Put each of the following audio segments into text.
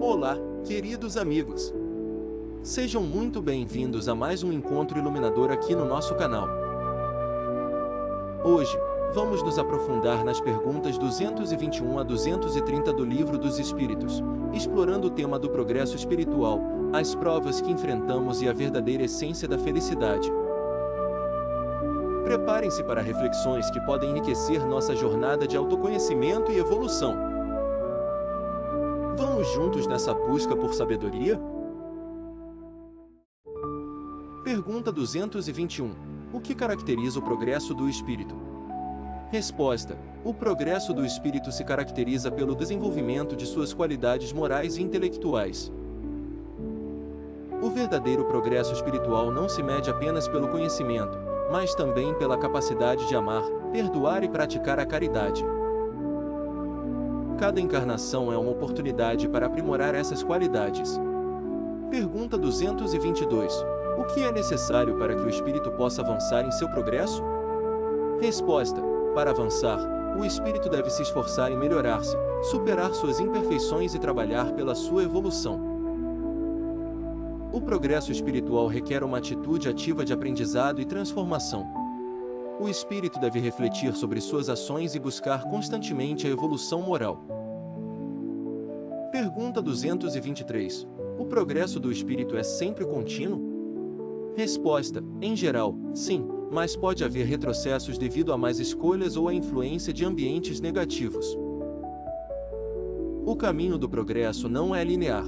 Olá, queridos amigos! Sejam muito bem-vindos a mais um encontro iluminador aqui no nosso canal. Hoje, vamos nos aprofundar nas perguntas 221 a 230 do Livro dos Espíritos, explorando o tema do progresso espiritual, as provas que enfrentamos e a verdadeira essência da felicidade. Preparem-se para reflexões que podem enriquecer nossa jornada de autoconhecimento e evolução. Vamos juntos nessa busca por sabedoria? Pergunta 221. O que caracteriza o progresso do espírito? Resposta: o progresso do espírito se caracteriza pelo desenvolvimento de suas qualidades morais e intelectuais. O verdadeiro progresso espiritual não se mede apenas pelo conhecimento, mas também pela capacidade de amar, perdoar e praticar a caridade. Cada encarnação é uma oportunidade para aprimorar essas qualidades. Pergunta 222. O que é necessário para que o espírito possa avançar em seu progresso? Resposta: para avançar, o espírito deve se esforçar em melhorar-se, superar suas imperfeições e trabalhar pela sua evolução. O progresso espiritual requer uma atitude ativa de aprendizado e transformação. O espírito deve refletir sobre suas ações e buscar constantemente a evolução moral. Pergunta 223. O progresso do espírito é sempre contínuo? Resposta: em geral, sim, mas pode haver retrocessos devido a más escolhas ou à influência de ambientes negativos. O caminho do progresso não é linear.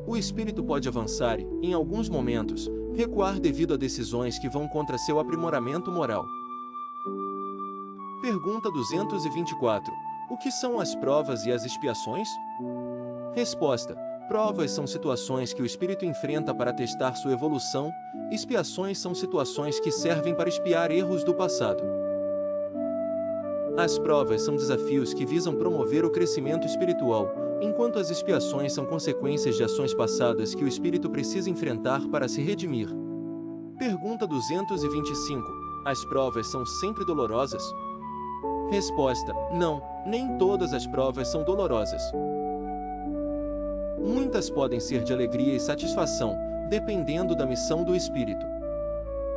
O espírito pode avançar e, em alguns momentos, recuar devido a decisões que vão contra seu aprimoramento moral. Pergunta 224. O que são as provas e as expiações? Resposta: provas são situações que o espírito enfrenta para testar sua evolução, expiações são situações que servem para expiar erros do passado. As provas são desafios que visam promover o crescimento espiritual, enquanto as expiações são consequências de ações passadas que o espírito precisa enfrentar para se redimir. Pergunta 225. As provas são sempre dolorosas? Resposta: não, nem todas as provas são dolorosas. Muitas podem ser de alegria e satisfação, dependendo da missão do espírito.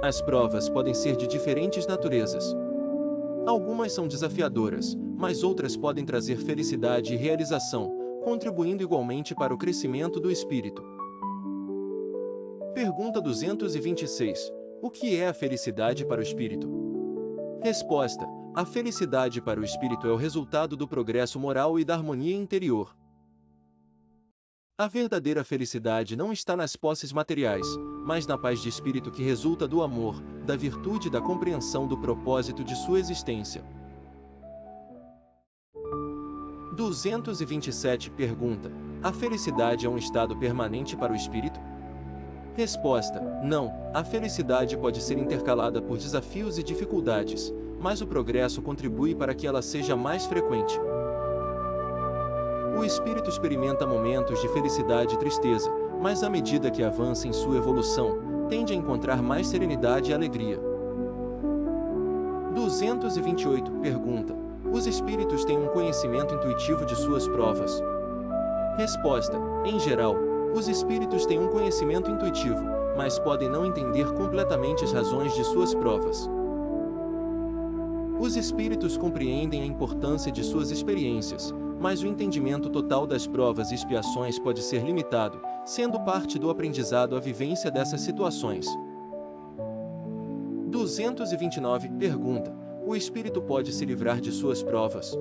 As provas podem ser de diferentes naturezas. Algumas são desafiadoras, mas outras podem trazer felicidade e realização, contribuindo igualmente para o crescimento do espírito. Pergunta 226. O que é a felicidade para o espírito? Resposta: a felicidade para o espírito é o resultado do progresso moral e da harmonia interior. A verdadeira felicidade não está nas posses materiais, mas na paz de espírito que resulta do amor, da virtude e da compreensão do propósito de sua existência. 227 pergunta: a felicidade é um estado permanente para o espírito? Resposta: não, a felicidade pode ser intercalada por desafios e dificuldades, mas o progresso contribui para que ela seja mais frequente. O espírito experimenta momentos de felicidade e tristeza, mas à medida que avança em sua evolução, tende a encontrar mais serenidade e alegria. 228 pergunta: os espíritos têm um conhecimento intuitivo de suas provas? Resposta: em geral, os espíritos têm um conhecimento intuitivo, mas podem não entender completamente as razões de suas provas. Os espíritos compreendem a importância de suas experiências, mas o entendimento total das provas e expiações pode ser limitado, sendo parte do aprendizado a vivência dessas situações. 229 pergunta: o espírito pode se livrar de suas provas?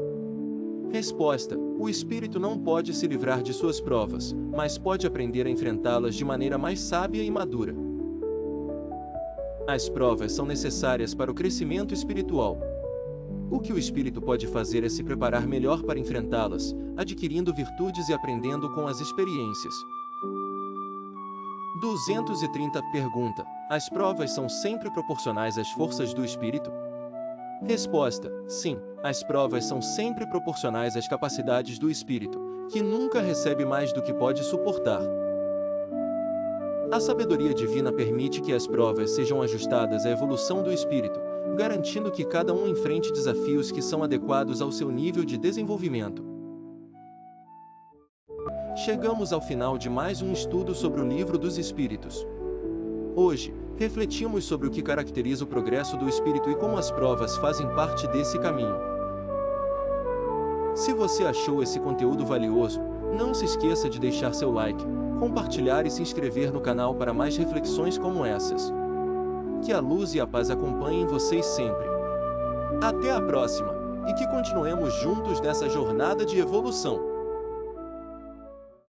Resposta: o espírito não pode se livrar de suas provas, mas pode aprender a enfrentá-las de maneira mais sábia e madura. As provas são necessárias para o crescimento espiritual. O que o espírito pode fazer é se preparar melhor para enfrentá-las, adquirindo virtudes e aprendendo com as experiências. 230 pergunta: as provas são sempre proporcionais às forças do espírito? Resposta: sim, as provas são sempre proporcionais às capacidades do espírito, que nunca recebe mais do que pode suportar. A sabedoria divina permite que as provas sejam ajustadas à evolução do espírito, garantindo que cada um enfrente desafios que são adequados ao seu nível de desenvolvimento. chegamos ao final de mais um estudo sobre o Livro dos Espíritos. Hoje, refletimos sobre o que caracteriza o progresso do espírito e como as provas fazem parte desse caminho. Se você achou esse conteúdo valioso, não se esqueça de deixar seu like, compartilhar e se inscrever no canal para mais reflexões como essas. Que a luz e a paz acompanhem vocês sempre. Até a próxima, e que continuemos juntos nessa jornada de evolução.